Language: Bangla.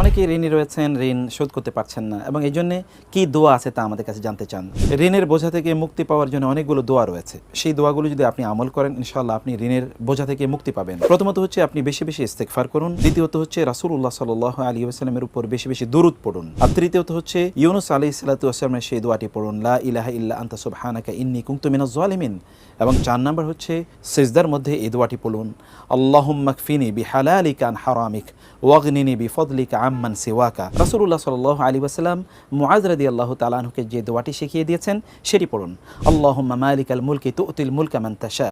অনেকেই ঋণী রয়েছেন, ঋণ শোধ করতে পারছেন না এবং এই জন্যে কী দোয়া আছে তা আমাদের কাছে জানতে চান। ঋণের বোঝা থেকে মুক্তি পাওয়ার জন্য অনেকগুলো দোয়া রয়েছে। সেই দোয়াগুলো যদি আপনি আমল করেন, ইনশাআল্লাহ আপনি ঋণের বোঝা থেকে মুক্তি পাবেন। প্রথমত হচ্ছে আপনি বেশি বেশি ইস্তেগফার করুন। দ্বিতীয়ত হচ্ছে রাসূলুল্লাহ সাল্লাল্লাহু আলাইহি ওয়াসাল্লামের উপর বেশি বেশি দুরূদ পড়ুন। আর তৃতীয়ত হচ্ছে ইউনুস আলাইহিস সালাতু ওয়াসসালামের সেই দোয়াটি পড়ুন, লা ইলাহা ইল্লা আনতা সুবহানাকা ইন্নী কুনতু মিনাজ জালিমিন। এবং 4 নাম্বার হচ্ছে সিজদার মধ্যে এই দোয়াটি পড়ুন, আল্লাহুম্মা কফিনি বিহালালিকা আন হারামিক ওয়াগনিনি বিফদলিকা আম্মান সিওয়াকা। রাসূলুল্লাহ সাল্লাল্লাহু আলাইহি ওয়াসাল্লাম মুআয রাদিয়াল্লাহু তাআলা আনহুকে যে দোয়াটি শিখিয়ে দিয়েছেন সেটি পড়ুন, আল্লাহুম্মা মালিকাল মুলকি তু'তিল মুলকা মান তাশা